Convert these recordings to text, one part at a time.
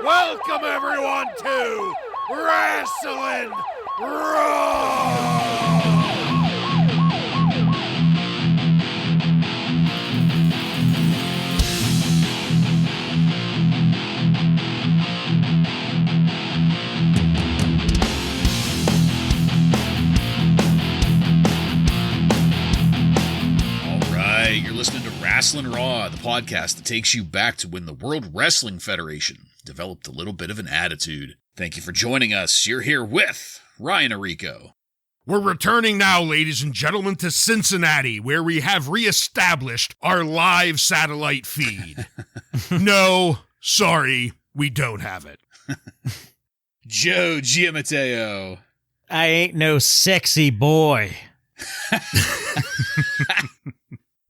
Welcome everyone to Wrasslin Raw! You're listening to Wrasslin Raw, the podcast that takes you back to when the World Wrestling Federation developed a little bit of an attitude. Thank you for joining us. You're here with Ryan Arico. We're returning now, ladies and gentlemen, to Cincinnati, where we have reestablished our live satellite feed. No, sorry, we don't have it. Joe Giammatteo. I ain't no sexy boy.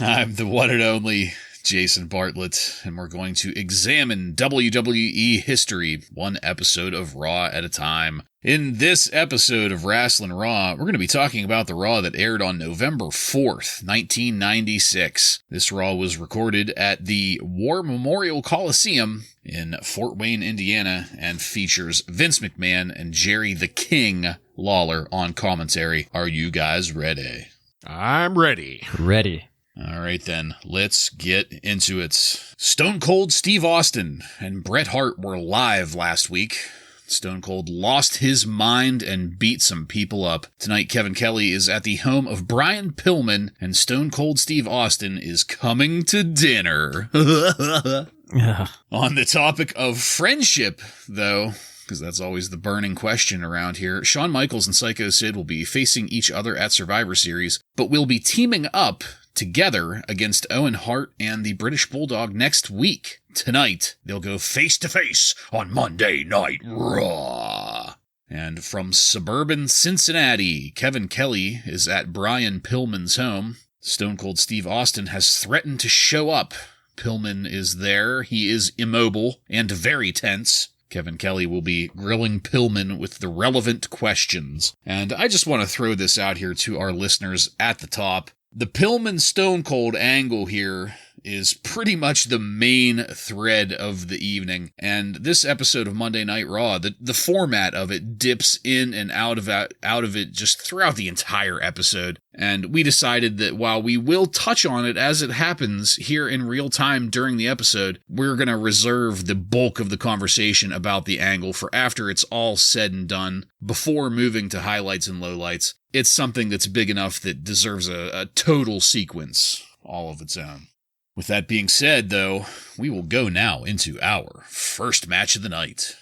I'm the one and only Jason Bartlett, and we're going to examine WWE history, one episode of Raw at a time. In this episode of Wrasslin Raw, we're going to be talking about the Raw that aired on November 4th, 1996. This Raw was recorded at the War Memorial Coliseum in Fort Wayne, Indiana, and features Vince McMahon and Jerry the King Lawler on commentary. Are you guys ready? I'm ready. Ready. All right, then, let's get into it. Stone Cold Steve Austin and Bret Hart were live last week. Stone Cold lost his mind and beat some people up. Tonight, Kevin Kelly is at the home of Brian Pillman, and Stone Cold Steve Austin is coming to dinner. On the topic of friendship, though, because that's always the burning question around here, Shawn Michaels and Psycho Sid will be facing each other at Survivor Series, but will be teaming up together against Owen Hart and the British Bulldog next week. Tonight, they'll go face-to-face on Monday Night Raw. And from suburban Cincinnati, Kevin Kelly is at Brian Pillman's home. Stone Cold Steve Austin has threatened to show up. Pillman is there. He is immobile and very tense. Kevin Kelly will be grilling Pillman with the relevant questions. And I just want to throw this out here to our listeners at the top. The Pillman Stone Cold angle here is pretty much the main thread of the evening, and this episode of Monday Night Raw, the format of it dips in and out of it just throughout the entire episode, and we decided that while we will touch on it as it happens here in real time during the episode, we're going to reserve the bulk of the conversation about the angle for after it's all said and done, before moving to highlights and lowlights. It's something that's big enough that deserves a total sequence all of its own. With that being said, though, we will go now into our first match of the night.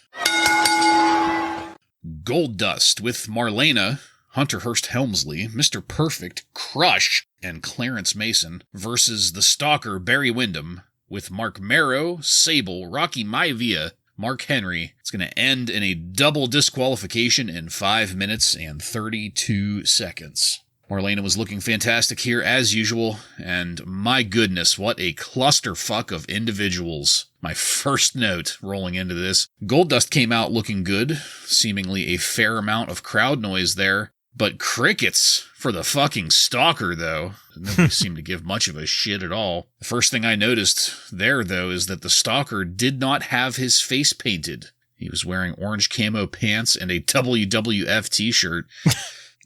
Goldust with Marlena, Hunter Hearst Helmsley, Mr. Perfect, Crush, and Clarence Mason versus the Stalker Barry Windham with Marc Mero, Sable, Rocky Maivia, Mark Henry. It's going to end in a double disqualification in 5 minutes and 32 seconds. Marlena was looking fantastic here as usual, and my goodness, what a clusterfuck of individuals. My first note rolling into this. Goldust came out looking good, seemingly a fair amount of crowd noise there, but crickets for the fucking Stalker, though. Nobody seemed to give much of a shit at all. The first thing I noticed there, though, is that the Stalker did not have his face painted. He was wearing orange camo pants and a WWF t-shirt.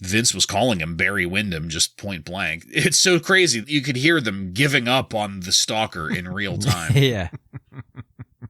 Vince was calling him Barry Windham, just point blank. It's so crazy. You could hear them giving up on the Stalker in real time. Yeah.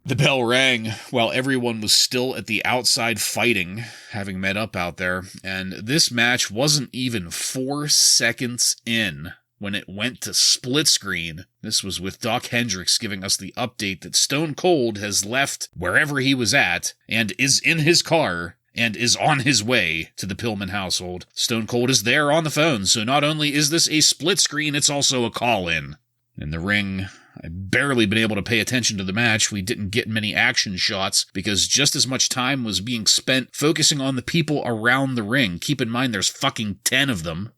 The bell rang while everyone was still at the outside fighting, having met up out there, and this match wasn't even 4 seconds in when it went to split screen. This was with Doc Hendricks giving us the update that Stone Cold has left wherever he was at and is in his car and is on his way to the Pillman household. Stone Cold is there on the phone, so not only is this a split screen, it's also a call-in. In the ring, I've barely been able to pay attention to the match. We didn't get many action shots because just as much time was being spent focusing on the people around the ring. Keep in mind there's fucking 10 of them.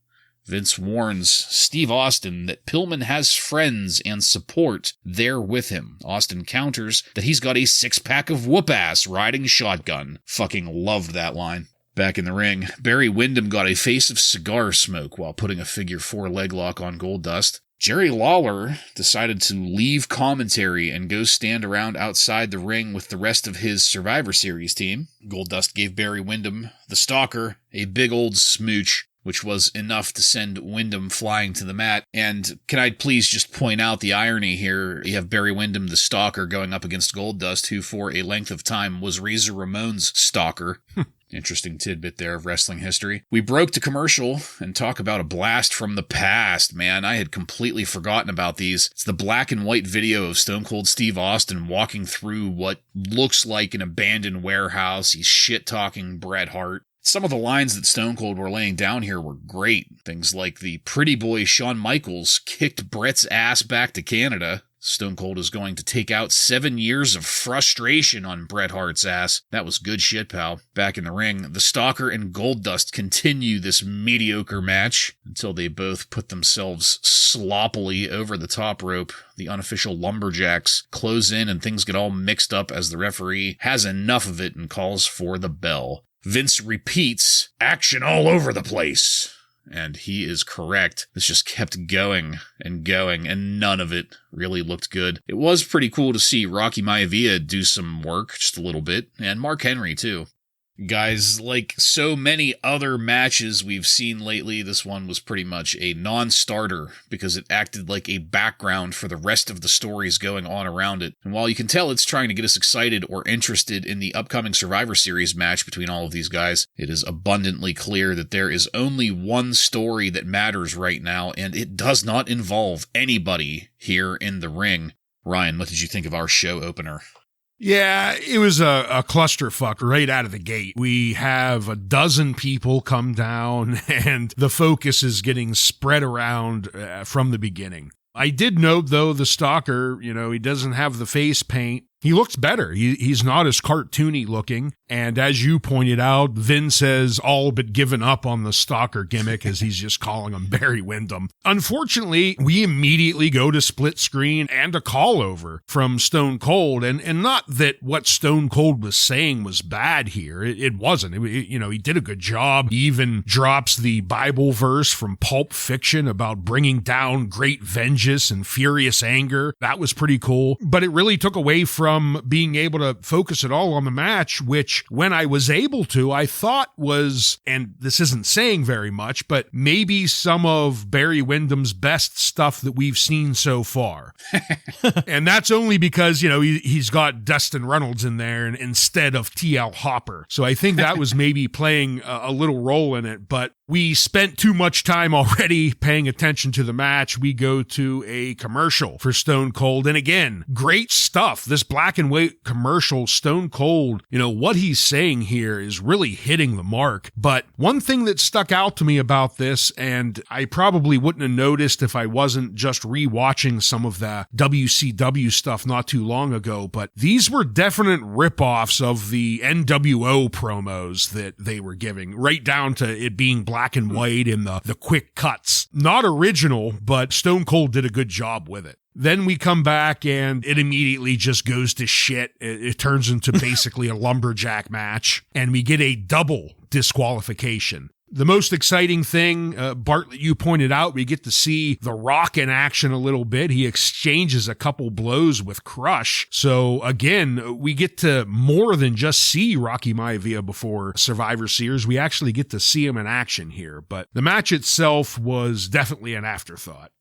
Vince warns Steve Austin that Pillman has friends and support there with him. Austin counters that he's got a 6-pack of whoop-ass riding shotgun. Fucking loved that line. Back in the ring, Barry Windham got a face of cigar smoke while putting a figure 4 leg lock on Goldust. Jerry Lawler decided to leave commentary and go stand around outside the ring with the rest of his Survivor Series team. Goldust gave Barry Windham, the Stalker, a big old smooch, which was enough to send Windham flying to the mat. And can I please just point out the irony here? You have Barry Windham, the Stalker, going up against Goldust, who for a length of time was Razor Ramon's Stalker. Interesting tidbit there of wrestling history. We broke to commercial and talk about a blast from the past, man. I had completely forgotten about these. It's the black and white video of Stone Cold Steve Austin walking through what looks like an abandoned warehouse. He's shit-talking Bret Hart. Some of the lines that Stone Cold were laying down here were great. Things like the pretty boy Shawn Michaels kicked Bret's ass back to Canada. Stone Cold is going to take out 7 years of frustration on Bret Hart's ass. That was good shit, pal. Back in the ring, the Stalker and Goldust continue this mediocre match until they both put themselves sloppily over the top rope. The unofficial lumberjacks close in and things get all mixed up as the referee has enough of it and calls for the bell. Vince repeats, "Action all over the place." And he is correct. This just kept going, and none of it really looked good. It was pretty cool to see Rocky Maivia do some work, just a little bit, and Mark Henry, too. Guys, like so many other matches we've seen lately, this one was pretty much a non-starter because it acted like a background for the rest of the stories going on around it. And while you can tell it's trying to get us excited or interested in the upcoming Survivor Series match between all of these guys, it is abundantly clear that there is only one story that matters right now, and it does not involve anybody here in the ring. Ryan, what did you think of our show opener? Yeah, it was a clusterfuck right out of the gate. We have a dozen people come down, and the focus is getting spread around from the beginning. I did note, though, the Stalker, he doesn't have the face paint. He looks better. He's not as cartoony looking. And as you pointed out, Vince has all but given up on the Stalker gimmick, as he's just calling him Barry Windham. Unfortunately, we immediately go to split screen and a call over from Stone Cold. And not that what Stone Cold was saying was bad here. It wasn't. He did a good job. He even drops the Bible verse from Pulp Fiction about bringing down great vengeance and furious anger. That was pretty cool. But it really took away from being able to focus it all on the match, which when I was able to, I thought was, and this isn't saying very much, but maybe some of Barry Windham's best stuff that we've seen so far. And that's only because, he's got Dustin Reynolds in there instead of T.L. Hopper. So I think that was maybe playing a little role in it, but we spent too much time already paying attention to the match. We go to a commercial for Stone Cold. And again, great stuff. This black and white commercial, Stone Cold, what he's saying here is really hitting the mark. But one thing that stuck out to me about this, and I probably wouldn't have noticed if I wasn't just rewatching some of the WCW stuff not too long ago, but these were definite ripoffs of the NWO promos that they were giving, right down to it being black and white in the quick cuts. Not original, but Stone Cold did a good job with it. Then we come back and it immediately just goes to shit. It turns into basically a lumberjack match, and we get a double disqualification. The most exciting thing, Bartlett, you pointed out, we get to see The Rock in action a little bit. He exchanges a couple blows with Crush. So again, we get to more than just see Rocky Maivia before Survivor Series. We actually get to see him in action here. But the match itself was definitely an afterthought.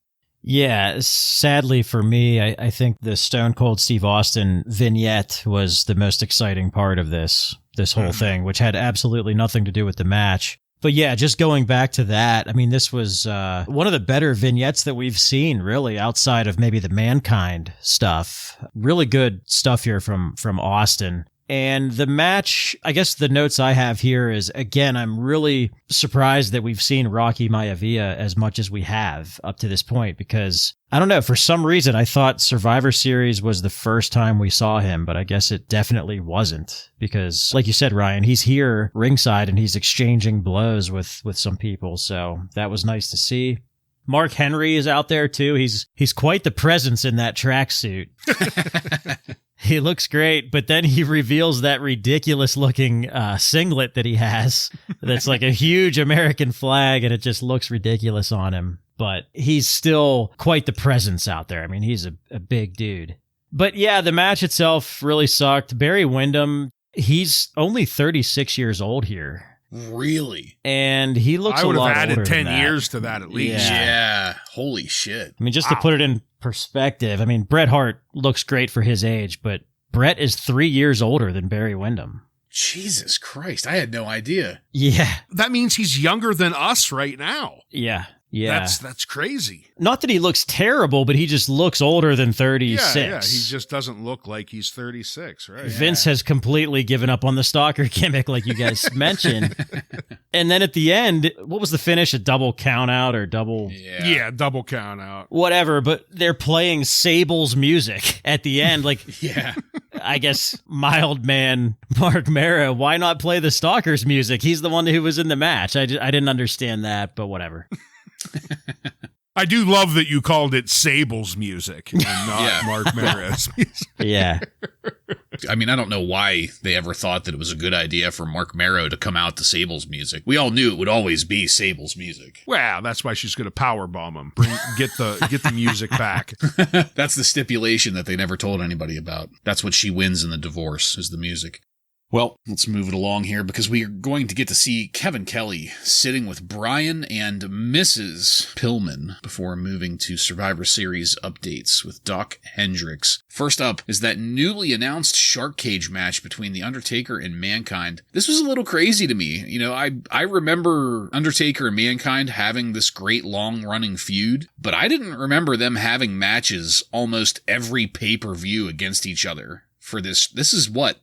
Yeah, sadly for me, I think the Stone Cold Steve Austin vignette was the most exciting part of this whole thing, which had absolutely nothing to do with the match. But yeah, just going back to that, this was one of the better vignettes that we've seen, really, outside of maybe the Mankind stuff. Really good stuff here from Austin. And the match, I guess the notes I have here is, again, I'm really surprised that we've seen Rocky Maivia as much as we have up to this point, because I don't know, for some reason I thought Survivor Series was the first time we saw him, but I guess it definitely wasn't, because like you said, Ryan, he's here ringside and he's exchanging blows with some people. So that was nice to see. Mark Henry is out there too. He's quite the presence in that tracksuit. He looks great, but then he reveals that ridiculous-looking singlet that he has. That's like a huge American flag, and it just looks ridiculous on him. but he's still quite the presence out there. I mean, he's a big dude. But yeah, the match itself really sucked. Barry Windham, he's only 36 years old here. Really? And he looks a lot older than that. I would have added 10 years to that at least. Yeah. Holy shit. I mean, just to put it in perspective, I mean, Bret Hart looks great for his age, but Bret is 3 years older than Barry Windham. Jesus Christ. I had no idea. Yeah. That means he's younger than us right now. Yeah. Yeah. That's crazy. Not that he looks terrible, but he just looks older than 36. Yeah, he just doesn't look like he's 36, right? Vince has completely given up on the Stalker gimmick, like you guys mentioned. And then at the end, what was the finish? A double count out or double... Yeah, double count out. Whatever, but they're playing Sable's music at the end. Like, Yeah. I guess, mild man Marc Mero, why not play the Stalker's music? He's the one who was in the match. I didn't understand that, but whatever. I do love that you called it Sable's music and not Marc Mero's music. Yeah. I mean, I don't know why they ever thought that it was a good idea for Marc Mero to come out to Sable's music. We all knew it would always be Sable's music. Well, that's why she's going to powerbomb him. Get the music back. That's the stipulation that they never told anybody about. That's what she wins in the divorce, is the music. Well, let's move it along here because we are going to get to see Kevin Kelly sitting with Brian and Mrs. Pillman before moving to Survivor Series updates with Doc Hendricks. First up is that newly announced shark cage match between The Undertaker and Mankind. This was a little crazy to me. You know, I remember Undertaker and Mankind having this great long-running feud, but I didn't remember them having matches almost every pay-per-view against each other for this. This is what?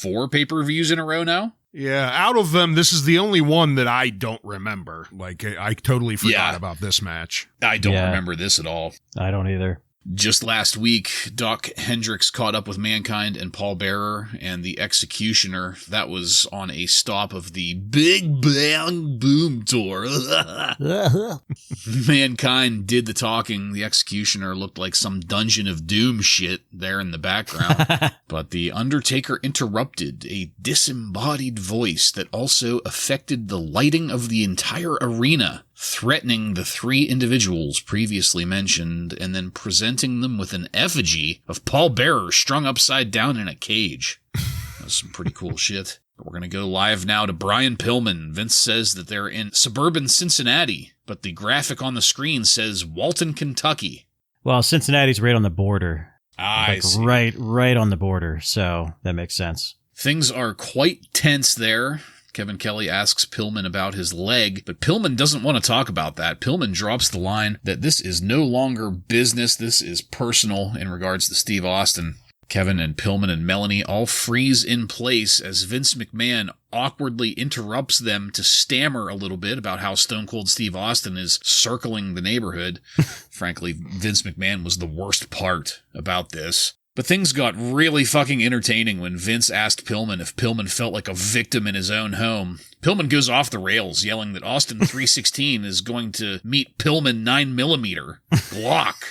4 pay-per-views in a row now? Yeah, out of them, this is the only one that I don't remember. Like, I totally forgot about this match. I don't remember this at all. I don't either. Just last week, Doc Hendricks caught up with Mankind and Paul Bearer and the Executioner. That was on a stop of the Big Bang Boom Tour. Mankind did the talking. The Executioner looked like some Dungeon of Doom shit there in the background. But the Undertaker interrupted, a disembodied voice that also affected the lighting of the entire arena, threatening the 3 individuals previously mentioned, and then presenting them with an effigy of Paul Bearer strung upside down in a cage. That's some pretty cool shit. But we're going to go live now to Brian Pillman. Vince says that they're in suburban Cincinnati, but the graphic on the screen says Walton, Kentucky. Well, Cincinnati's right on the border. I see. Right on the border, so that makes sense. Things are quite tense there. Kevin Kelly asks Pillman about his leg, but Pillman doesn't want to talk about that. Pillman drops the line that this is no longer business, this is personal in regards to Steve Austin. Kevin and Pillman and Melanie all freeze in place as Vince McMahon awkwardly interrupts them to stammer a little bit about how Stone Cold Steve Austin is circling the neighborhood. Frankly, Vince McMahon was the worst part about this. But things got really fucking entertaining when Vince asked Pillman if Pillman felt like a victim in his own home. Pillman goes off the rails, yelling that Austin 316 is going to meet Pillman 9mm. Block.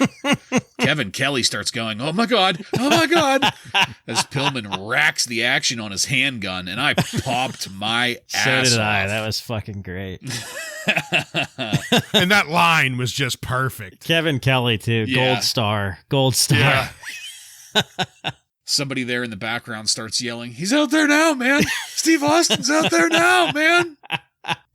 Kevin Kelly starts going, oh my God, as Pillman racks the action on his handgun, and I popped my ass So did I. off. That was fucking great. And that line was just perfect. Kevin Kelly, too. Yeah. Gold star. Yeah. Somebody there in the background starts yelling, he's out there now, man. Steve Austin's out there now, man.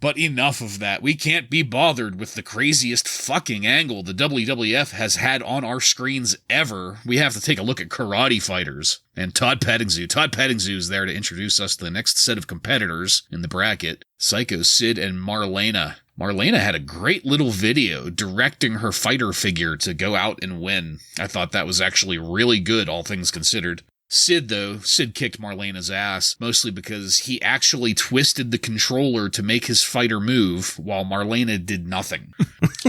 But enough of that. We can't be bothered with the craziest fucking angle the WWF has had on our screens ever. We have to take a look at Karate Fighters and Todd Pettingzoo. Todd Pettingzoo is there to introduce us to the next set of competitors in the bracket, Psycho Sid and Marlena. Marlena had a great little video directing her fighter figure to go out and win. I thought that was actually really good, all things considered. Sid kicked Marlena's ass, mostly because he actually twisted the controller to make his fighter move, while Marlena did nothing.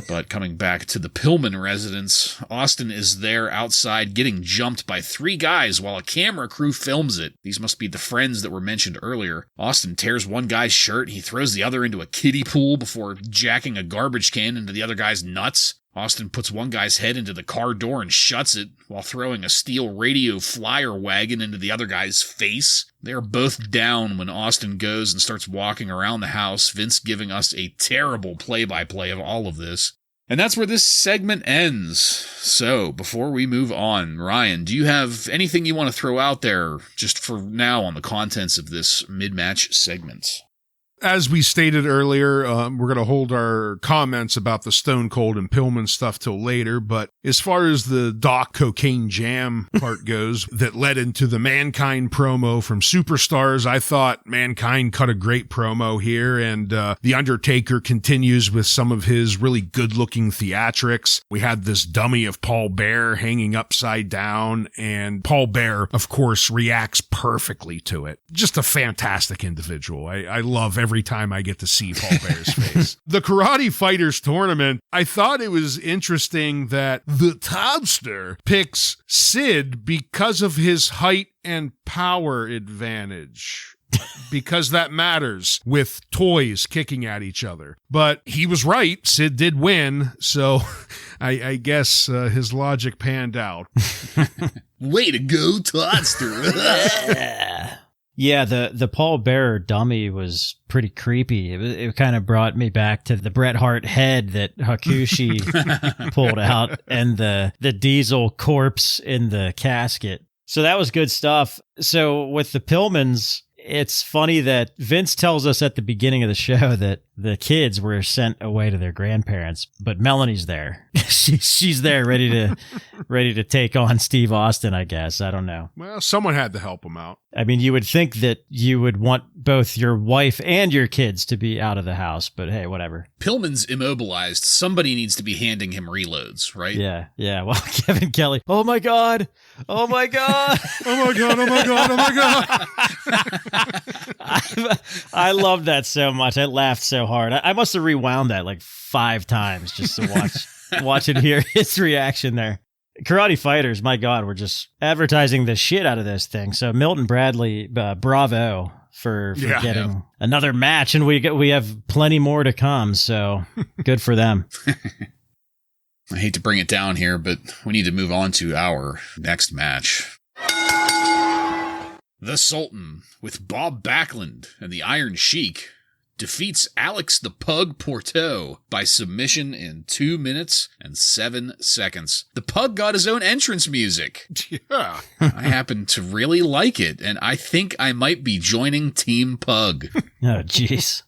But coming back to the Pillman residence, Austin is there outside getting jumped by 3 guys while a camera crew films it. These must be the friends that were mentioned earlier. Austin tears one guy's shirt, he throws the other into a kiddie pool before jacking a garbage can into the other guy's nuts. Austin puts one guy's head into the car door and shuts it while throwing a steel radio flyer wagon into the other guy's face. They're both down when Austin goes and starts walking around the house, Vince giving us a terrible play-by-play of all of this. And that's where this segment ends. So, before we move on, Ryan, do you have anything you want to throw out there just for now on the contents of this mid-match segment? As we stated earlier, we're going to hold our comments about the Stone Cold and Pillman stuff till later, but as far as the Doc Cocaine Jam part goes, that led into the Mankind promo from Superstars, I thought Mankind cut a great promo here, and The Undertaker continues with some of his really good-looking theatrics. We had this dummy of Paul Bearer hanging upside down, and Paul Bearer, of course, reacts perfectly to it. Just a fantastic individual. I love every time I get to see Paul Bear's face. The Karate Fighters tournament, I thought it was interesting that the Topster picks Sid because of his height and power advantage. Because that matters with toys kicking at each other. But he was right. Sid did win. So I guess his logic panned out. Way to go, Topster. Yeah, the Paul Bearer dummy was pretty creepy. It kind of brought me back to the Bret Hart head that Hakushi pulled out and the Diesel corpse in the casket. So that was good stuff. So with the Pillmans, it's funny that Vince tells us at the beginning of the show that the kids were sent away to their grandparents, but Melanie's there. She's there ready to take on Steve Austin, I guess. I don't know. Well, someone had to help him out. I mean, you would think that you would want both your wife and your kids to be out of the house, but hey, whatever. Pillman's immobilized. Somebody needs to be handing him reloads, right? Yeah. Well, Kevin Kelly, oh my God. Oh my God. Oh my God. Oh my God. Oh my God. I love that so much. I laughed so hard. I must have rewound that like 5 times just to watch and hear his reaction there. Karate Fighters, my God, we're just advertising the shit out of this thing. So Milton Bradley, bravo for getting another match, and we have plenty more to come. So good for them. I hate to bring it down here, but we need to move on to our next match. The Sultan, with Bob Backlund and the Iron Sheik, defeats Alex the Pug Porteau by submission in 2 minutes and 7 seconds. The Pug got his own entrance music. Yeah. I happen to really like it, and I think I might be joining Team Pug. Oh, jeez.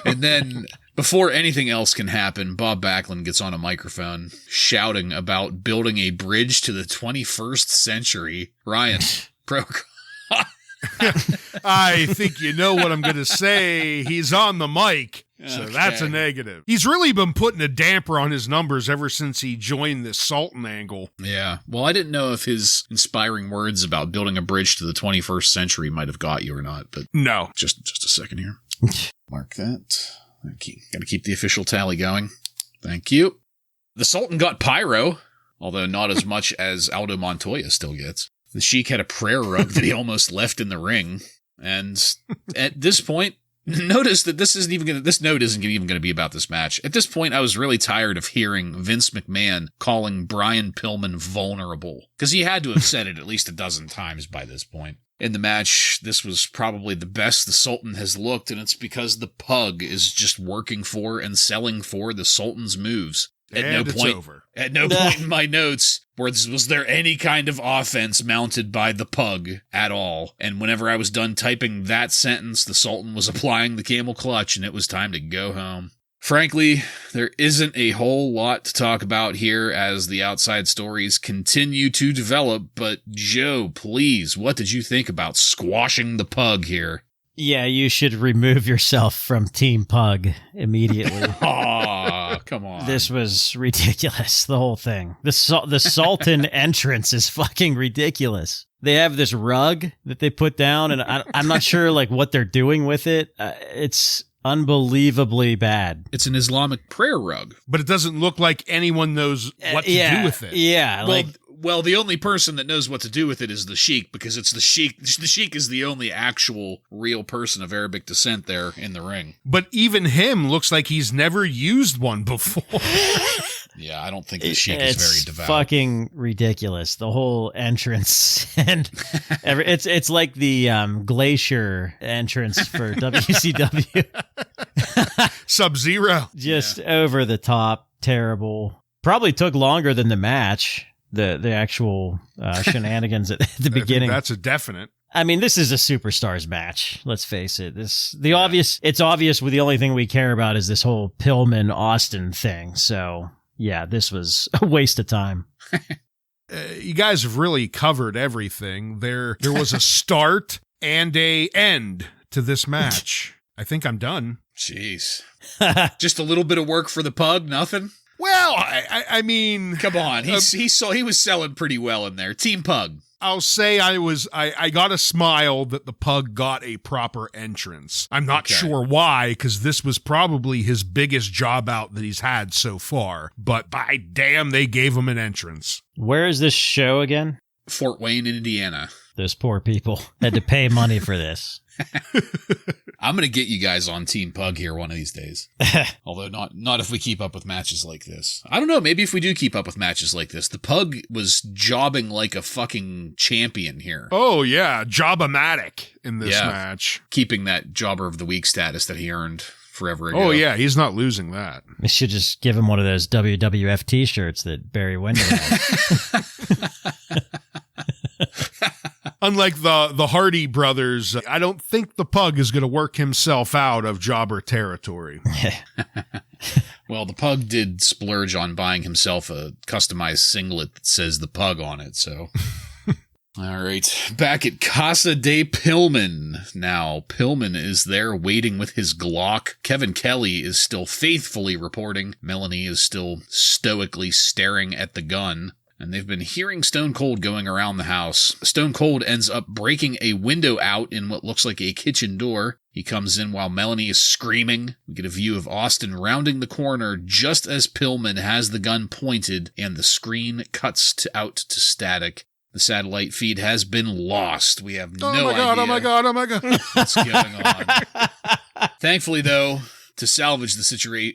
And then, before anything else can happen, Bob Backlund gets on a microphone shouting about building a bridge to the 21st century. Ryan, I think you know what I'm going to say. He's on the mic, so Okay. that's a negative. He's really been putting a damper on his numbers ever since he joined this Sultan angle. Yeah. Well, I didn't know if his inspiring words about building a bridge to the 21st century might have got you or not, but No. just a second here. Mark that. Gotta keep the official tally going. Thank you. The Sultan got pyro, although not as much as Aldo Montoya still gets. The Sheik had a prayer rug that he almost left in the ring. And at this point, notice that this note isn't even going to be about this match. At this point, I was really tired of hearing Vince McMahon calling Brian Pillman vulnerable, because he had to have said it at least a dozen times by this point. In the match, this was probably the best the Sultan has looked, and it's because the Pug is just working for and selling for the Sultan's moves. It's over. At no point in my notes was there any kind of offense mounted by the Pug at all. And whenever I was done typing that sentence, the Sultan was applying the camel clutch, and it was time to go home. Frankly, there isn't a whole lot to talk about here as the outside stories continue to develop, but Joe, please, what did you think about squashing the Pug here? Yeah, you should remove yourself from Team Pug immediately. Aw, come on. This was ridiculous, the whole thing. The Sultan entrance is fucking ridiculous. They have this rug that they put down, and I'm not sure like what they're doing with it. It's unbelievably bad. It's an Islamic prayer rug. But it doesn't look like anyone knows what to do with it. Yeah, Well, the only person that knows what to do with it is the Sheik, because it's the Sheik. The Sheik is the only actual real person of Arabic descent there in the ring. But even him looks like he's never used one before. Yeah, I don't think the Sheik is very devout. It's fucking ridiculous. The whole entrance and it's like the Glacier entrance for WCW. Sub-Zero. Just over the top, terrible. Probably took longer than the match. The actual shenanigans at the beginning. That's a definite. I mean, this is a superstars match. Let's face it. It's obvious. The only thing we care about is this whole Pillman Austin thing. So yeah, this was a waste of time. You guys have really covered everything. There was a start and a end to this match. I think I'm done. Jeez. Just a little bit of work for the Pug, nothing? Well, I mean, come on. He was selling pretty well in there. Team Pug. I'll say I got a smile that the Pug got a proper entrance. I'm not sure why, because this was probably his biggest job out that he's had so far. But by damn, they gave him an entrance. Where is this show again? Fort Wayne, Indiana. Those poor people had to pay money for this. I'm going to get you guys on Team Pug here one of these days. Although not if we keep up with matches like this. I don't know. Maybe if we do keep up with matches like this. The Pug was jobbing like a fucking champion here. Oh, yeah. Job-o-matic in this match. Keeping that Jobber of the Week status that he earned forever ago. Oh, yeah. He's not losing that. We should just give him one of those WWF t-shirts that Barry Windham has. Unlike the Hardy brothers, I don't think the Pug is going to work himself out of jobber territory. Well, the Pug did splurge on buying himself a customized singlet that says the Pug on it, so... All right, back at Casa de Pillman. Now, Pillman is there waiting with his Glock. Kevin Kelly is still faithfully reporting. Melanie is still stoically staring at the gun. And they've been hearing Stone Cold going around the house. Stone Cold ends up breaking a window out in what looks like a kitchen door. He comes in while Melanie is screaming. We get a view of Austin rounding the corner just as Pillman has the gun pointed, and the screen cuts out to static. The satellite feed has been lost. We have no idea. Oh my God. What's going on. Thankfully, though, to salvage the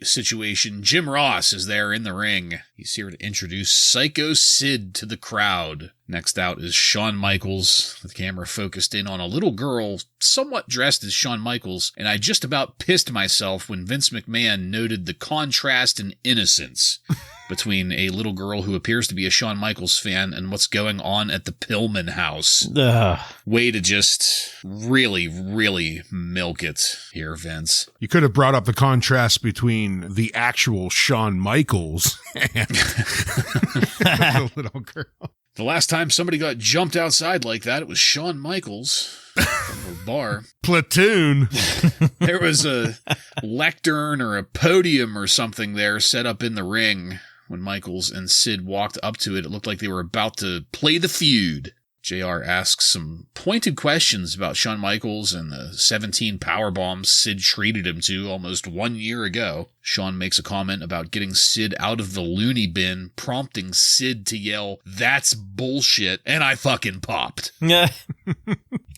situation, Jim Ross is there in the ring. He's here to introduce Psycho Sid to the crowd. Next out is Shawn Michaels, with the camera focused in on a little girl somewhat dressed as Shawn Michaels, and I just about pissed myself when Vince McMahon noted the contrast in innocence between a little girl who appears to be a Shawn Michaels fan and what's going on at the Pillman house. Way to just really, really milk it here, Vince. You could have brought up the contrast between the actual Shawn Michaels and the little girl. The last time somebody got jumped outside like that, it was Shawn Michaels from a bar. Platoon. There was a lectern or a podium or something there set up in the ring. When Michaels and Sid walked up to it, it looked like they were about to play the feud. JR asks some pointed questions about Shawn Michaels and the 17 powerbombs Sid treated him to almost 1 year ago. Shawn makes a comment about getting Sid out of the loony bin, prompting Sid to yell, "That's bullshit," and I fucking popped.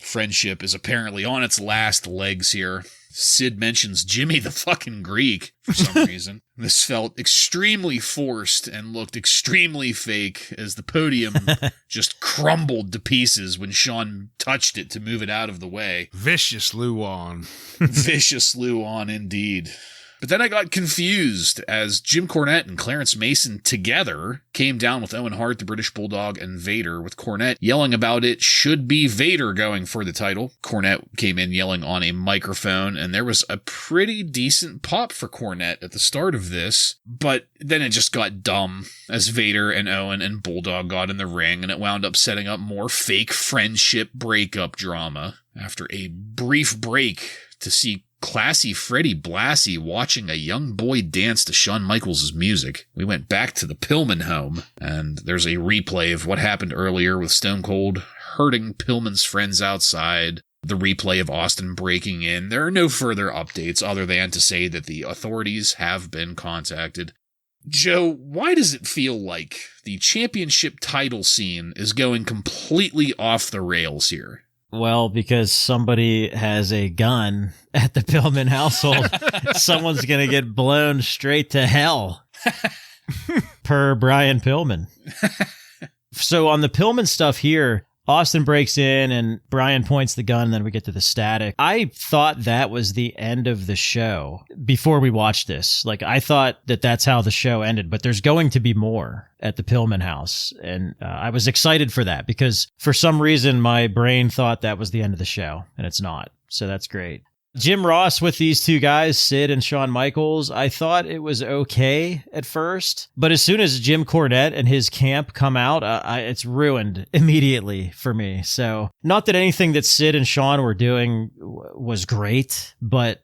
Friendship is apparently on its last legs here. Sid mentions Jimmy the fucking Greek for some reason. This felt extremely forced and looked extremely fake as the podium just crumbled to pieces when Shawn touched it to move it out of the way. Vicious Luan. Vicious Luan indeed. But then I got confused as Jim Cornette and Clarence Mason together came down with Owen Hart, the British Bulldog, and Vader, with Cornette yelling about it should be Vader going for the title. Cornette came in yelling on a microphone, and there was a pretty decent pop for Cornette at the start of this, but then it just got dumb as Vader and Owen and Bulldog got in the ring, and it wound up setting up more fake friendship breakup drama. After a brief break to see classy Freddie Blassie watching a young boy dance to Shawn Michaels' music, we went back to the Pillman home, and there's a replay of what happened earlier with Stone Cold hurting Pillman's friends outside, the replay of Austin breaking in. There are no further updates other than to say that the authorities have been contacted. Joe, why does it feel like the championship title scene is going completely off the rails here? Well, because somebody has a gun at the Pillman household, someone's going to get blown straight to hell. Per Brian Pillman. So on the Pillman stuff here, Austin breaks in and Brian points the gun, and then we get to the static. I thought that was the end of the show before we watched this. Like, I thought that that's how the show ended, but there's going to be more at the Pillman house. And I was excited for that because for some reason my brain thought that was the end of the show, and it's not. So that's great. Jim Ross with these two guys, Sid and Shawn Michaels, I thought it was okay at first, but as soon as Jim Cornette and his camp come out, it's ruined immediately for me. So not that anything that Sid and Shawn were doing was great, but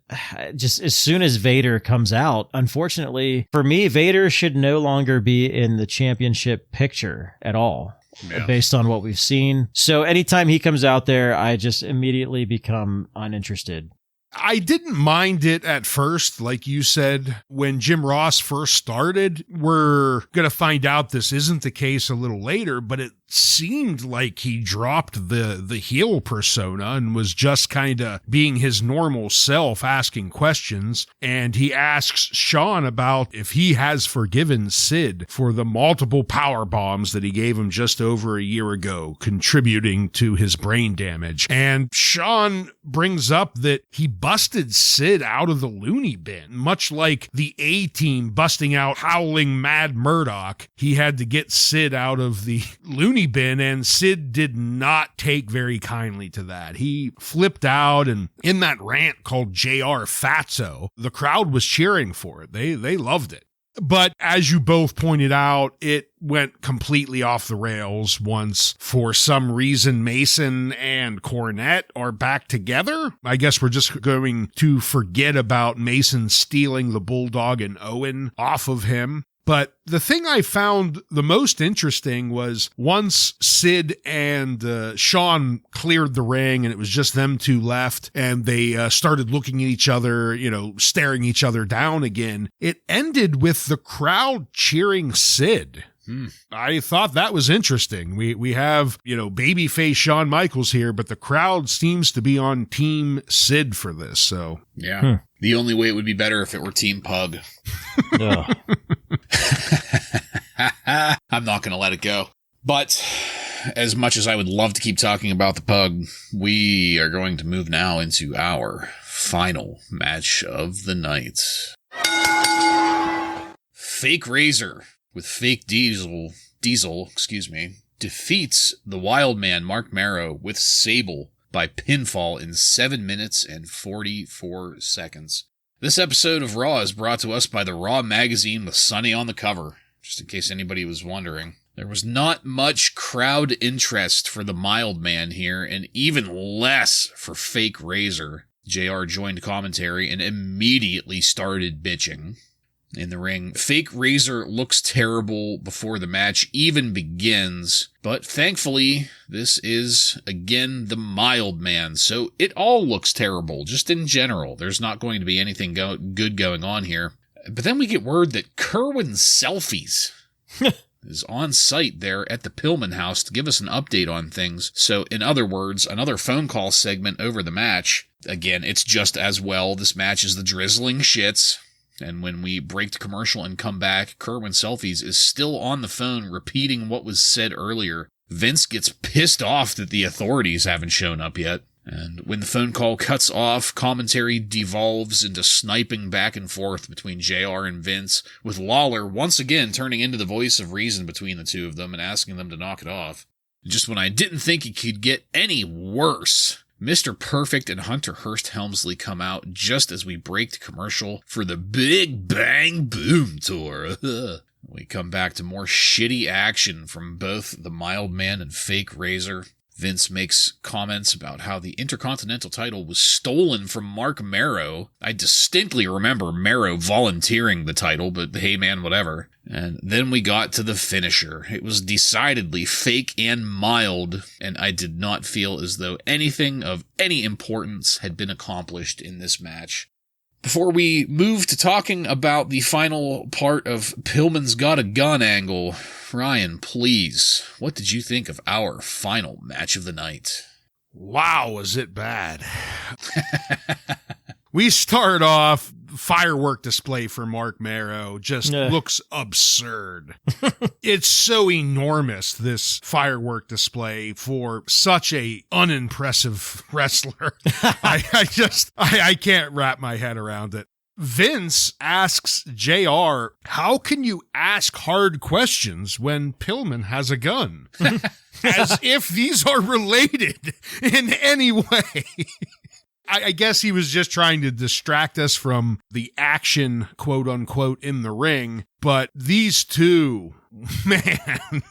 just as soon as Vader comes out, unfortunately for me, Vader should no longer be in the championship picture at all. Yeah. Based on what we've seen. So anytime he comes out there, I just immediately become uninterested. I didn't mind it at first, like you said, when Jim Ross first started. We're going to find out this isn't the case a little later, but it seemed like he dropped the heel persona and was just kind of being his normal self, asking questions. And he asks Shawn about if he has forgiven Sid for the multiple power bombs that he gave him just over a year ago, contributing to his brain damage. And Shawn brings up that he busted Sid out of the loony bin, much like the A-Team busting out Howling Mad Murdoch. He had to get Sid out of the loony bin, and Sid did not take very kindly to that. He flipped out, and in that rant called JR Fatso, the crowd was cheering for it. They loved it. But as you both pointed out, it went completely off the rails once, for some reason, Mason and Cornette are back together. I guess we're just going to forget about Mason stealing the Bulldog and Owen off of him. But the thing I found the most interesting was once Sid and Shawn cleared the ring and it was just them two left and they started looking at each other, staring each other down again, it ended with the crowd cheering Sid. I thought that was interesting. We have, babyface Shawn Michaels here, but the crowd seems to be on Team Sid for this. So yeah, The only way it would be better if it were Team Pug. I'm not going to let it go. But as much as I would love to keep talking about the Pug, we are going to move now into our final match of the night. Fake Razor with Fake Diesel, defeats the Wildman Marc Mero with Sable by pinfall in 7 minutes and 44 seconds. This episode of Raw is brought to us by the Raw magazine with Sunny on the cover, just in case anybody was wondering. There was not much crowd interest for the Mild Man here, and even less for Fake Razor. JR joined commentary and immediately started bitching. In the ring, Fake Razor looks terrible before the match even begins, but thankfully, this is, again, the Mild Man, so it all looks terrible, just in general. There's not going to be anything good going on here. But then we get word that Kerwin Selfies is on site there at the Pillman house to give us an update on things. So, in other words, another phone call segment over the match. Again, it's just as well. This match is the drizzling shits. And when we break to commercial and come back, Kerwin Selfies is still on the phone repeating what was said earlier. Vince gets pissed off that the authorities haven't shown up yet. And when the phone call cuts off, commentary devolves into sniping back and forth between JR and Vince, with Lawler once again turning into the voice of reason between the two of them and asking them to knock it off. Just when I didn't think it could get any worse, Mr. Perfect and Hunter Hearst Helmsley come out just as we break to commercial for the Big Bang Boom Tour. We come back to more shitty action from both the Mild Man and Fake Razor. Vince makes comments about how the Intercontinental title was stolen from Marc Mero. I distinctly remember Mero volunteering the title, but hey man, whatever. And then we got to the finisher. It was decidedly fake and mild, and I did not feel as though anything of any importance had been accomplished in this match. Before we move to talking about the final part of Pillman's Got a Gun angle, Ryan, please, what did you think of our final match of the night? Wow, was it bad. We start off firework display for Marc Mero just looks absurd. It's so enormous, this firework display for such a unimpressive wrestler. I can't wrap my head around it. Vince asks JR, how can you ask hard questions when Pillman has a gun? As if these are related in any way. I guess he was just trying to distract us from the action, quote unquote, in the ring. But these two, man...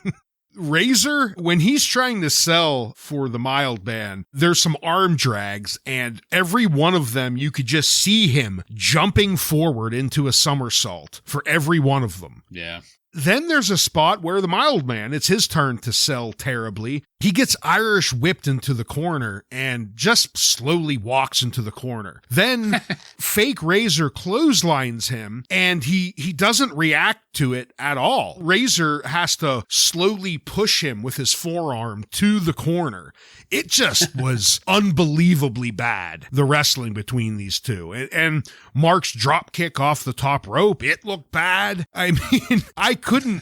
Razor, when he's trying to sell for the mild man, there's some arm drags, and every one of them, you could just see him jumping forward into a somersault for every one of them. Yeah. Then there's a spot where the mild man, it's his turn to sell terribly. He gets Irish whipped into the corner and just slowly walks into the corner. Then fake Razor clotheslines him, and he doesn't react to it at all. Razor has to slowly push him with his forearm to the corner. It just was unbelievably bad, the wrestling between these two. And Marc's drop kick off the top rope, it looked bad. I mean, I couldn't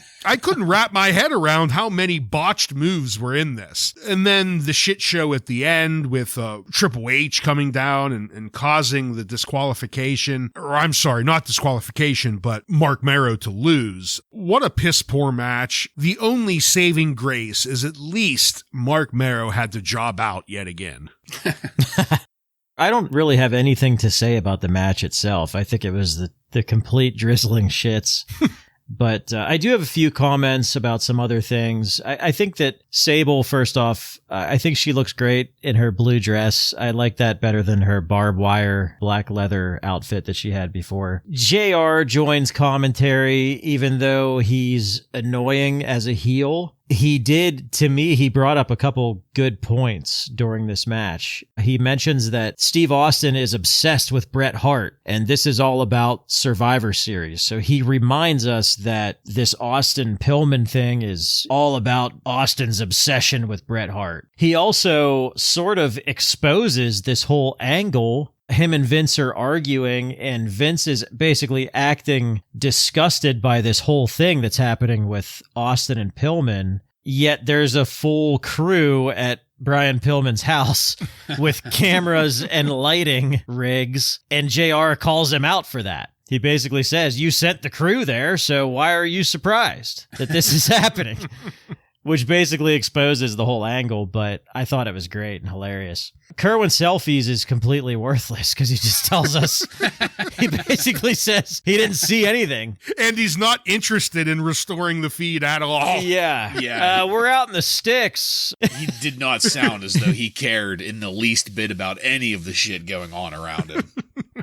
wrap my head around how many botched moves were in this. And then the shit show at the end with Triple H coming down and causing the disqualification, or I'm sorry, not disqualification, but Marc Mero to lose. What a piss poor match. The only saving grace is at least Marc Mero had to job out yet again. I don't really have anything to say about the match itself. I think it was the complete drizzling shits. But I do have a few comments about some other things. I think that Sable, first off, I think she looks great in her blue dress. I like that better than her barbed wire black leather outfit that she had before. JR joins commentary, even though he's annoying as a heel. He did, to me, he brought up a couple good points during this match. He mentions that Steve Austin is obsessed with Bret Hart, and this is all about Survivor Series. So he reminds us that this Austin Pillman thing is all about Austin's obsession with Bret Hart. He also sort of exposes this whole angle. Him and Vince are arguing, and Vince is basically acting disgusted by this whole thing that's happening with Austin and Pillman. Yet there's a full crew at Brian Pillman's house with cameras and lighting rigs, and JR calls him out for that. He basically says, you sent the crew there, so why are you surprised that this is happening? Which basically exposes the whole angle, but I thought it was great and hilarious. Kerwin Selfies is completely worthless because he just tells us, he basically says he didn't see anything. And he's not interested in restoring the feed at all. Yeah. We're out in the sticks. He did not sound as though he cared in the least bit about any of the shit going on around him.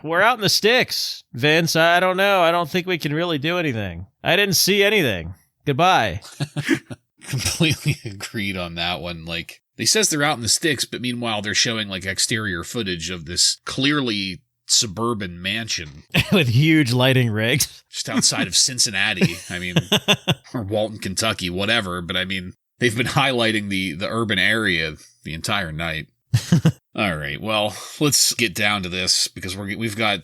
We're out in the sticks. Vince, I don't know. I don't think we can really do anything. I didn't see anything. Goodbye. Completely agreed on that one. Like, they says they're out in the sticks, but meanwhile they're showing like exterior footage of this clearly suburban mansion with huge lighting rigs just outside of Cincinnati. I mean, or Walton, Kentucky, whatever. But I mean, they've been highlighting the urban area the entire night. All right, well, let's get down to this because we've got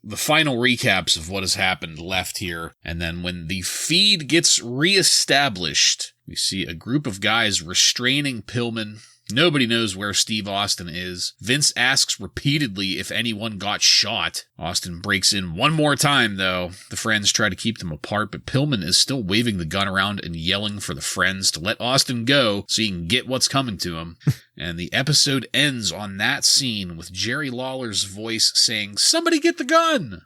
the final recaps of what has happened left here. And then when the feed gets reestablished, we see a group of guys restraining Pillman. Nobody knows where Steve Austin is. Vince asks repeatedly if anyone got shot. Austin breaks in one more time, though. The friends try to keep them apart, but Pillman is still waving the gun around and yelling for the friends to let Austin go so he can get what's coming to him. And the episode ends on that scene with Jerry Lawler's voice saying, "Somebody get the gun!"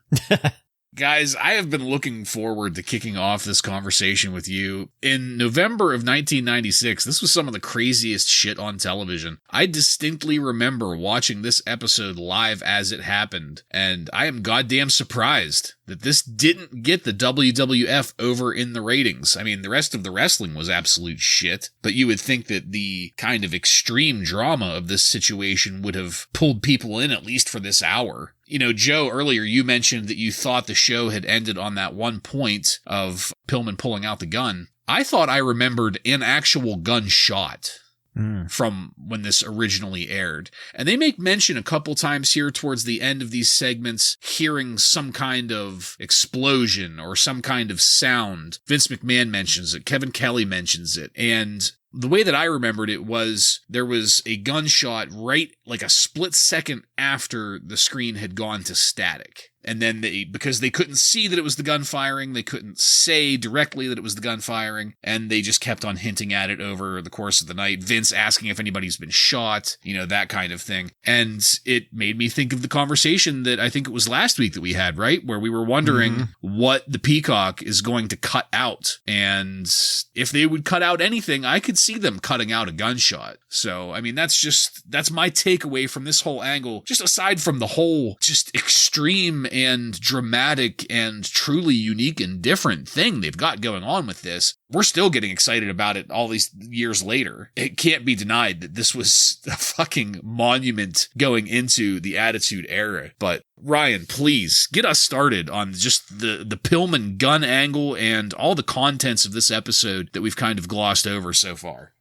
Guys, I have been looking forward to kicking off this conversation with you. In November of 1996, this was some of the craziest shit on television. I distinctly remember watching this episode live as it happened, and I am goddamn surprised that this didn't get the WWF over in the ratings. I mean, the rest of the wrestling was absolute shit, but you would think that the kind of extreme drama of this situation would have pulled people in at least for this hour. You know, Joe, earlier you mentioned that you thought the show had ended on that one point of Pillman pulling out the gun. I thought I remembered an actual gunshot. from when this originally aired. And they make mention a couple times here towards the end of these segments, hearing some kind of explosion or some kind of sound. Vince McMahon mentions it. Kevin Kelly mentions it. And the way that I remembered it was there was a gunshot right like a split second after the screen had gone to static. And then because they couldn't see that it was the gun firing, they couldn't say directly that it was the gun firing, and they just kept on hinting at it over the course of the night. Vince asking if anybody's been shot, that kind of thing. And it made me think of the conversation that I think it was last week that we had, right? Where we were wondering what the Peacock is going to cut out. And if they would cut out anything, I could see them cutting out a gunshot. So, I mean, that's my takeaway from this whole angle, just aside from the whole just extreme and dramatic and truly unique and different thing they've got going on with this. We're still getting excited about it all these years later. It can't be denied that this was a fucking monument going into the Attitude Era. But Ryan, please get us started on just the Pillman gun angle and all the contents of this episode that we've kind of glossed over so far.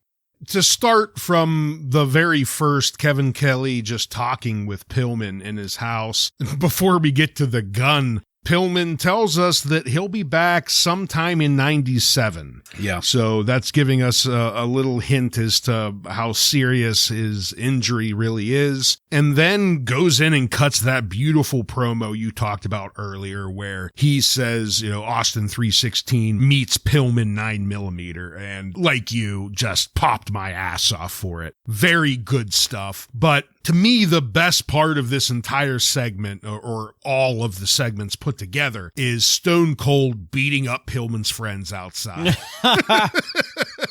To start from the very first, Kevin Kelly just talking with Pillman in his house, before we get to the gun, Pillman tells us that he'll be back sometime in 97. Yeah. So that's giving us a little hint as to how serious his injury really is. And then goes in and cuts that beautiful promo you talked about earlier where he says, Austin 316 meets Pillman 9mm. And like you, just popped my ass off for it. Very good stuff. But to me, the best part of this entire segment, or all of the segments put together, is Stone Cold beating up Pillman's friends outside.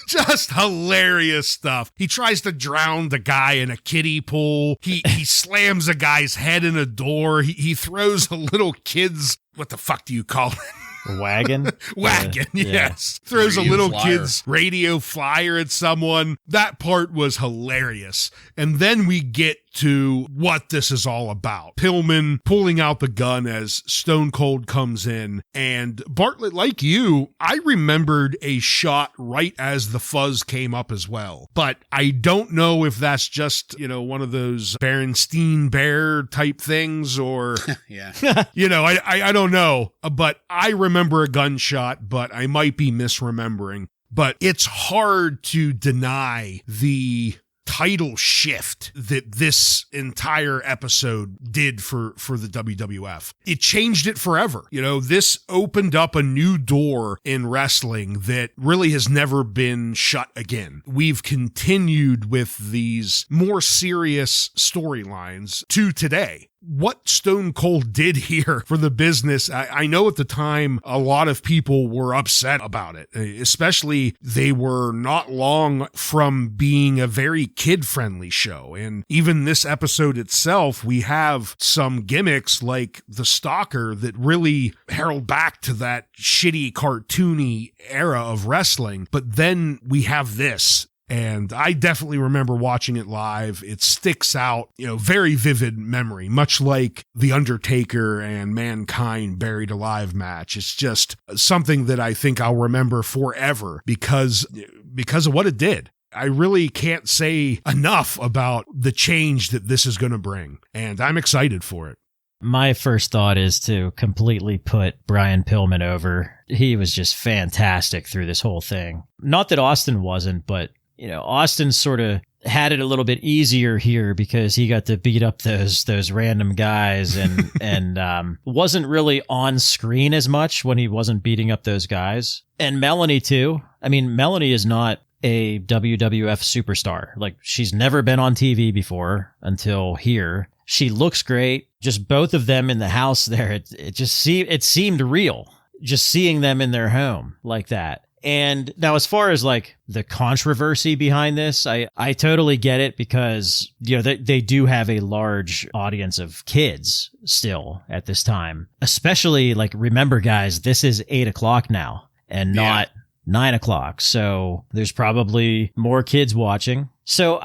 Just hilarious stuff. He tries to drown the guy in a kiddie pool. He slams a guy's head in a door. He throws a little kid's, what the fuck do you call it? Wagon? Wagon, yeah. yes. Throws a little flyer. kid's radio flyer at someone. That part was hilarious. And then we get to what this is all about. Pillman pulling out the gun as Stone Cold comes in. And Bartlett, like you, I remembered a shot right as the fuzz came up as well. But I don't know if that's just, one of those Berenstein Bear type things or, Yeah. I don't know. But I remember a gunshot, but I might be misremembering. But it's hard to deny the title shift that this entire episode did for the WWF. It changed it forever. This opened up a new door in wrestling that really has never been shut again. We've continued with these more serious storylines to today. What Stone Cold did here for the business, I know at the time a lot of people were upset about it, especially they were not long from being a very kid-friendly show. And even this episode itself, we have some gimmicks like the Stalker that really herald back to that shitty cartoony era of wrestling. But then we have this. And I definitely remember watching it live. It sticks out, very vivid memory, much like the Undertaker and Mankind Buried Alive match. It's just something that I think I'll remember forever because of what it did. I really can't say enough about the change that this is going to bring, and I'm excited for it. My first thought is to completely put Brian Pillman over. He was just fantastic through this whole thing. Not that Austin wasn't, but Austin sort of had it a little bit easier here because he got to beat up those random guys and wasn't really on screen as much when he wasn't beating up those guys. And Melanie too. I mean, Melanie is not a WWF superstar. Like, she's never been on TV before until here. She looks great. Just both of them in the house there. It seemed real. Just seeing them in their home like that. And now, as far as like the controversy behind this, I totally get it because, they do have a large audience of kids still at this time, especially like, remember guys, this is 8:00 now and not 9:00. So there's probably more kids watching. So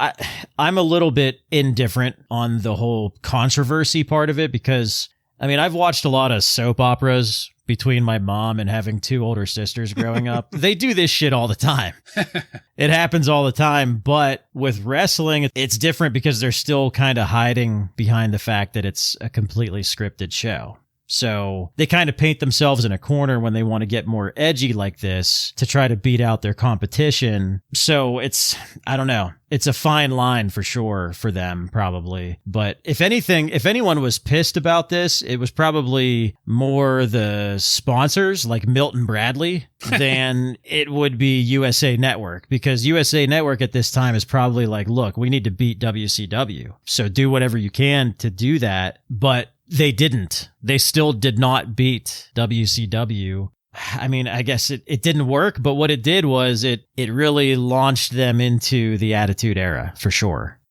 I'm a little bit indifferent on the whole controversy part of it because, I mean, I've watched a lot of soap operas between my mom and having 2 older sisters growing up. They do this shit all the time. It happens all the time. But with wrestling, it's different because they're still kind of hiding behind the fact that it's a completely scripted show. So they kind of paint themselves in a corner when they want to get more edgy like this to try to beat out their competition. So I don't know. It's a fine line for sure for them, probably. But if anything, if anyone was pissed about this, it was probably more the sponsors like Milton Bradley than it would be USA Network, because USA Network at this time is probably like, look, we need to beat WCW. So do whatever you can to do that. But they didn't. They still did not beat WCW. I mean, I guess it didn't work, but what it did was it really launched them into the Attitude Era, for sure.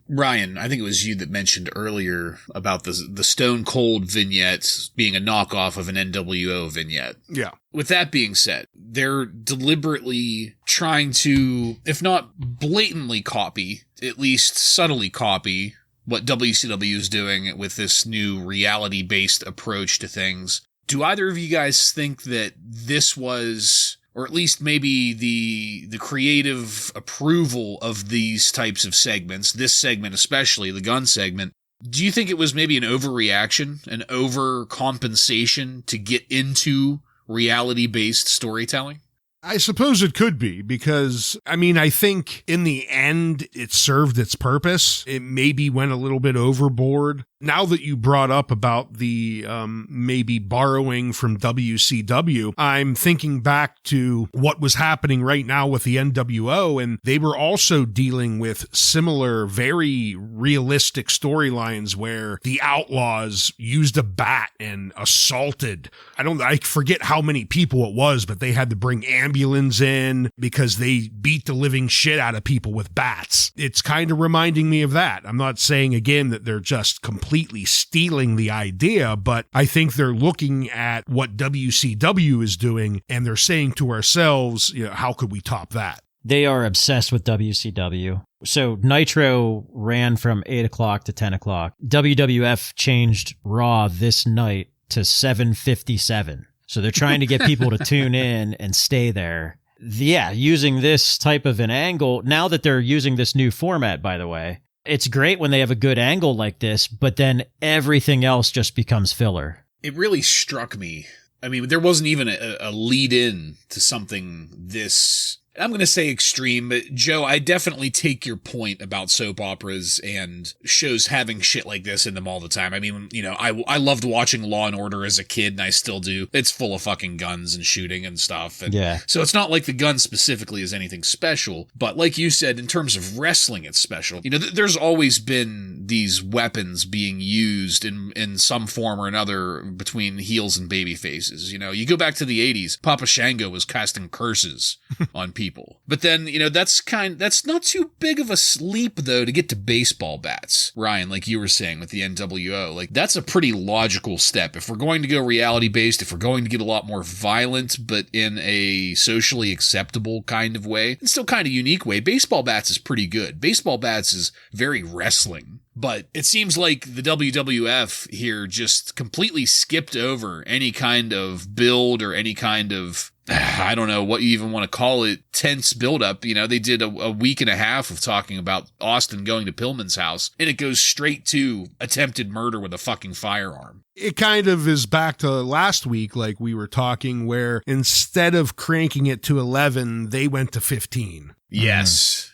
Ryan, I think it was you that mentioned earlier about the Stone Cold vignette being a knockoff of an NWO vignette. Yeah. With that being said, they're deliberately trying to, if not blatantly copy, at least subtly copy what WCW is doing with this new reality-based approach to things. Do either of you guys think that this was, or at least maybe the creative approval of these types of segments, this segment especially, the gun segment, do you think it was maybe an overreaction, an overcompensation to get into reality-based storytelling? I suppose it could be, because, I mean, I think in the end, it served its purpose. It maybe went a little bit overboard. Now that you brought up about the maybe borrowing from WCW, I'm thinking back to what was happening right now with the NWO, and they were also dealing with similar, very realistic storylines where the Outlaws used a bat and assaulted. I forget how many people it was, but they had to bring ambulance in because they beat the living shit out of people with bats. It's kind of reminding me of that. I'm not saying again that they're just completely stealing the idea, but I think they're looking at what WCW is doing and they're saying to ourselves, how could we top that? They are obsessed with WCW. So Nitro ran from 8 o'clock to 10 o'clock. WWF changed Raw this night to 7:57. So they're trying to get people to tune in and stay there. Yeah, using this type of an angle, now that they're using this new format, by the way, it's great when they have a good angle like this, but then everything else just becomes filler. It really struck me. I mean, there wasn't even a lead in to something this, I'm going to say extreme, but Joe, I definitely take your point about soap operas and shows having shit like this in them all the time. I mean, I loved watching Law and Order as a kid, and I still do. It's full of fucking guns and shooting and stuff. And yeah. So it's not like the gun specifically is anything special, but like you said, in terms of wrestling, it's special. There's always been these weapons being used in some form or another between heels and baby faces. You go back to the 80s, Papa Shango was casting curses on people. But then, that's not too big of a leap, though, to get to baseball bats. Ryan, like you were saying with the NWO, like that's a pretty logical step. If we're going to go reality based, if we're going to get a lot more violent, but in a socially acceptable kind of way, and still kind of unique way, baseball bats is pretty good. Baseball bats is very wrestling. But it seems like the WWF here just completely skipped over any kind of build or any kind of, I don't know what you even want to call it, tense buildup. They did a week and a half of talking about Austin going to Pillman's house, and it goes straight to attempted murder with a fucking firearm. It kind of is back to last week, like we were talking, where instead of cranking it to 11, they went to 15. Yes.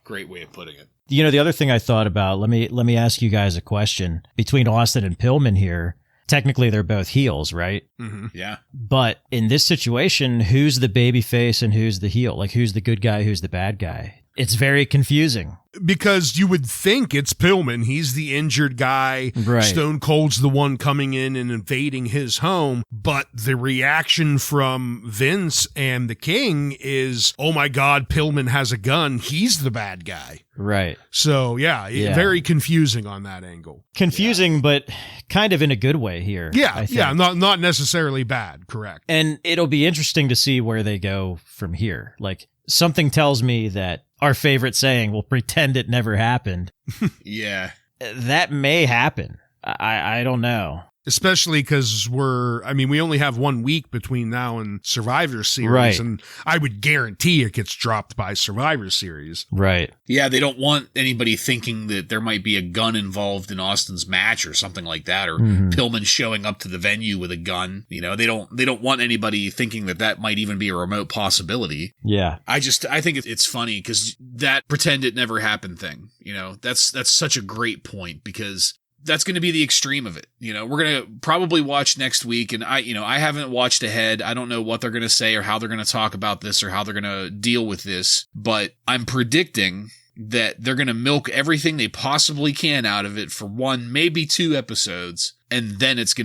Great way of putting it. The other thing I thought about, let me ask you guys a question. Between Austin and Pillman here, technically they're both heels, right? Mm-hmm. Yeah. But in this situation, who's the baby face and who's the heel? Like, who's the good guy, who's the bad guy? It's very confusing. Because you would think it's Pillman. He's the injured guy. Right. Stone Cold's the one coming in and invading his home. But the reaction from Vince and the King is, oh my God, Pillman has a gun. He's the bad guy. Right. So, yeah. Very confusing on that angle. Confusing, but kind of in a good way here. Yeah, not necessarily bad, correct. And it'll be interesting to see where they go from here. Like, something tells me that our favorite saying, we'll pretend it never happened. Yeah. That may happen. I don't know. Especially because we only have 1 week between now and Survivor Series, right. And I would guarantee it gets dropped by Survivor Series. Right. Yeah, they don't want anybody thinking that there might be a gun involved in Austin's match or something like that, or Pillman showing up to the venue with a gun. You know, they don't want anybody thinking that might even be a remote possibility. Yeah. I think it's funny because that pretend it never happened thing, you know, that's such a great point, because that's going to be the extreme of it. You know, we're going to probably watch next week, and I haven't watched ahead. I don't know what they're going to say or how they're going to talk about this or how they're going to deal with this, but I'm predicting that they're going to milk everything they possibly can out of it for 1, maybe 2 episodes. And then it's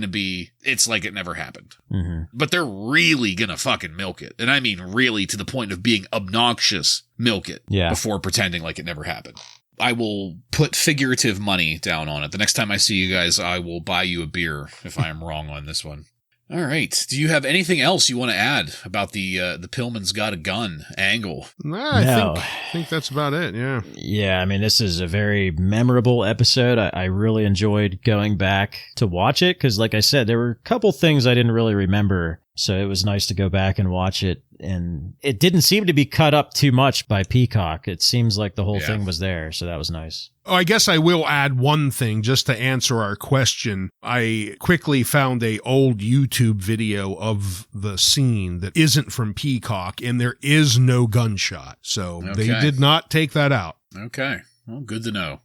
like it never happened. Mm-hmm. But they're really going to fucking milk it. And I mean really, to the point of being obnoxious, milk it before pretending like it never happened. I will put figurative money down on it. The next time I see you guys, I will buy you a beer if I am wrong on this one. All right. Do you have anything else you want to add about the Pillman's got a gun angle? I think that's about it. Yeah. Yeah. I mean, this is a very memorable episode. I really enjoyed going back to watch it because, like I said, there were a couple things I didn't really remember. So it was nice to go back and watch it. And it didn't seem to be cut up too much by Peacock. It seems like the whole thing was there. So that was nice. Oh, I guess I will add one thing just to answer our question. I quickly found a old YouTube video of the scene that isn't from Peacock, and there is no gunshot. So they did not take that out. Okay. Well, good to know.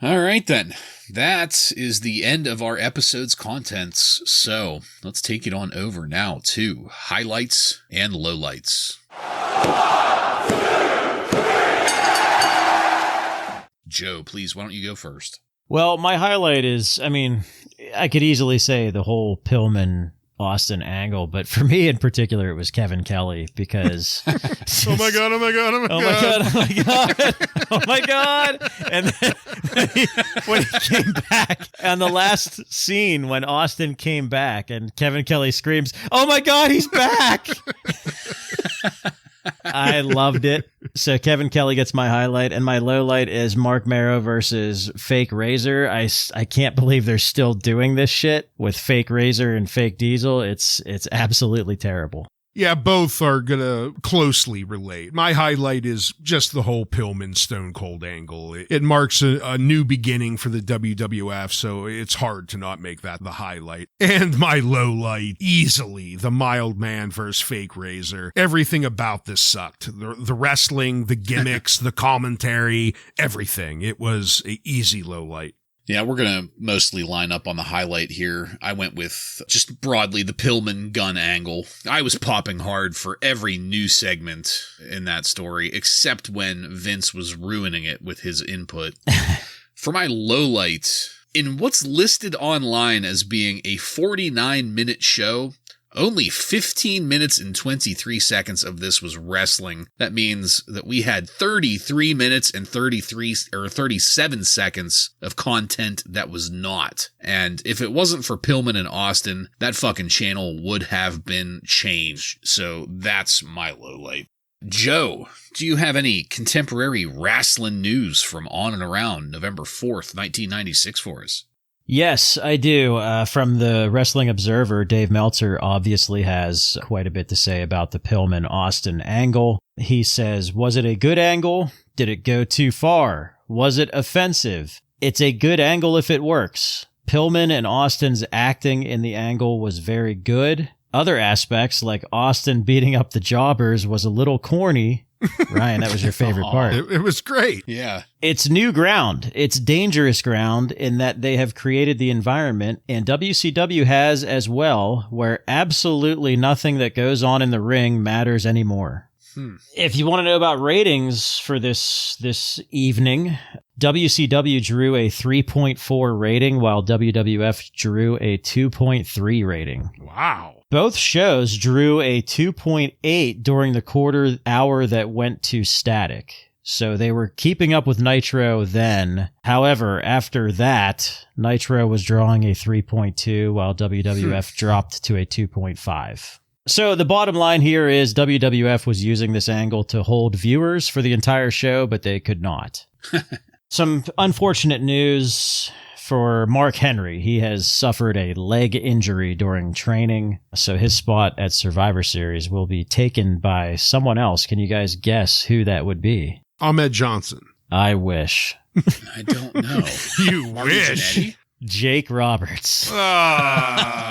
All right, then. That is the end of our episode's contents. So let's take it on over now to highlights and lowlights. Joe, please, why don't you go first? Well, my highlight is, I could easily say the whole Pillman Austin angle, but for me in particular, it was Kevin Kelly because oh my god! And then when he came back on the last scene, when Austin came back and Kevin Kelly screams, "Oh my god, he's back!" I loved it. So Kevin Kelly gets my highlight, and my low light is Marc Mero versus Fake Razor. I can't believe they're still doing this shit with Fake Razor and Fake Diesel. It's absolutely terrible. Yeah, both are going to closely relate. My highlight is just the whole Pillman Stone Cold angle. It marks a new beginning for the WWF, so it's hard to not make that the highlight. And my low light, easily, the Mild Man versus Fake Razor. Everything about this sucked. The wrestling, the gimmicks, the commentary, everything. It was an easy low light. Yeah, we're going to mostly line up on the highlight here. I went with just broadly the Pillman gun angle. I was popping hard for every new segment in that story, except when Vince was ruining it with his input. For my low light, in what's listed online as being a 49-minute show, only 15 minutes and 23 seconds of this was wrestling. That means that we had 33 minutes and 37 seconds of content that was not. And if it wasn't for Pillman and Austin, that fucking channel would have been changed. So that's my low light. Joe, do you have any contemporary wrestling news from on and around November 4th, 1996 for us? Yes, I do. From the Wrestling Observer, Dave Meltzer obviously has quite a bit to say about the Pillman-Austin angle. He says, was it a good angle? Did it go too far? Was it offensive? It's a good angle if it works. Pillman and Austin's acting in the angle was very good. Other aspects, like Austin beating up the jobbers, was a little corny. Ryan, that was your favorite part. It was great. Yeah. It's new ground. It's dangerous ground in that they have created the environment, and WCW has as well, where absolutely nothing that goes on in the ring matters anymore. If you want to know about ratings for this evening, WCW drew a 3.4 rating, while WWF drew a 2.3 rating. Wow. Both shows drew a 2.8 during the quarter hour that went to static. So they were keeping up with Nitro then. However, after that, Nitro was drawing a 3.2 while WWF dropped to a 2.5. So the bottom line here is WWF was using this angle to hold viewers for the entire show, but they could not. Some unfortunate news For Mark Henry, he has suffered a leg injury during training, so his spot at Survivor Series will be taken by someone else. Can you guys guess who that would be? Ahmed Johnson. I wish. I don't know. You Marty wish. Jannetty? Jake Roberts. Ah.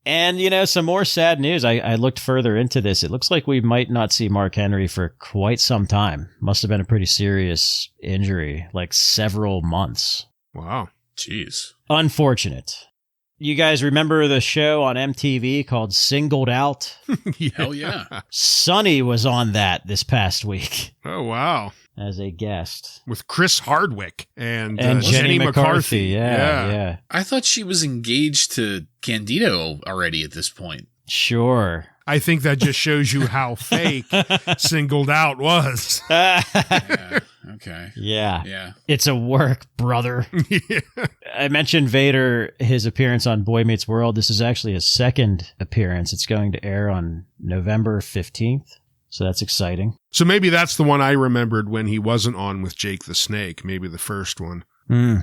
And, some more sad news. I looked further into this. It looks like we might not see Mark Henry for quite some time. Must have been a pretty serious injury, like several months. Wow. Jeez. Unfortunate. You guys remember the show on MTV called Singled Out? Hell yeah. Sonny was on that this past week Oh, wow. as a guest. With Chris Hardwick and Jenny McCarthy. Yeah. I thought she was engaged to Candido already at this point. Sure. I think that just shows you how fake Singled Out was. Yeah. Okay. Yeah. Yeah. It's a work, brother. Yeah. I mentioned Vader, his appearance on Boy Meets World. This is actually his second appearance. It's going to air on November 15th. So that's exciting. So maybe that's the one I remembered when he wasn't on with Jake the Snake. Maybe the first one.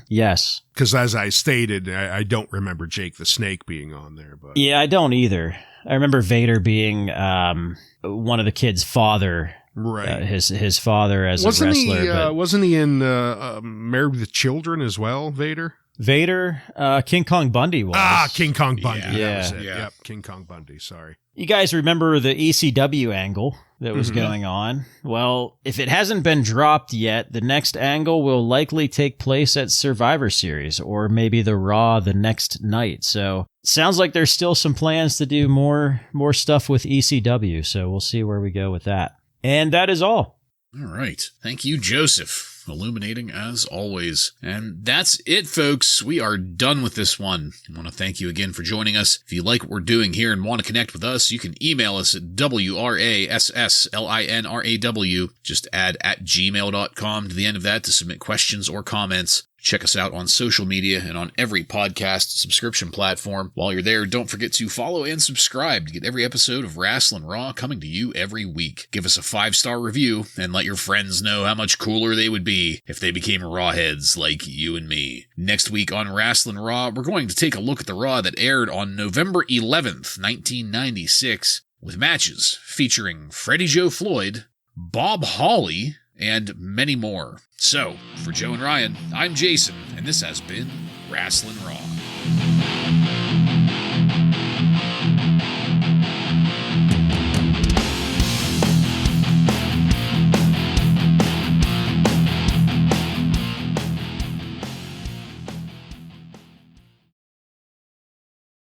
Yes. Because as I stated, I don't remember Jake the Snake being on there. But Yeah, I don't either. I remember Vader being one of the kids' father. Right. His father as a wrestler. Wasn't he in Married with Children as well, Vader? Vader, King Kong Bundy was. King Kong Bundy. Yeah. That was it. Yeah. Yep, King Kong Bundy. Sorry. You guys remember the ECW angle that was going on? Well, if it hasn't been dropped yet, the next angle will likely take place at Survivor Series or maybe the Raw the next night. So sounds like there's still some plans to do more stuff with ECW. So we'll see where we go with that. And that is all. All right. Thank you, Joseph. Illuminating as always. And that's it, folks. We are done with this one. I want to thank you again for joining us. If you like what we're doing here and want to connect with us, you can email us at WRASSLINRAW. Just add @gmail.com to the end of that to submit questions or comments. Check us out on social media and on every podcast subscription platform. While you're there, don't forget to follow and subscribe to get every episode of Wrasslin Raw coming to you every week. Give us a 5-star review and let your friends know how much cooler they would be if they became Rawheads like you and me. Next week on Wrasslin Raw, we're going to take a look at the Raw that aired on November 11th, 1996, with matches featuring Freddie Joe Floyd, Bob Holly, and many more. So, for Joe and Ryan, I'm Jason, and this has been Wrasslin Raw.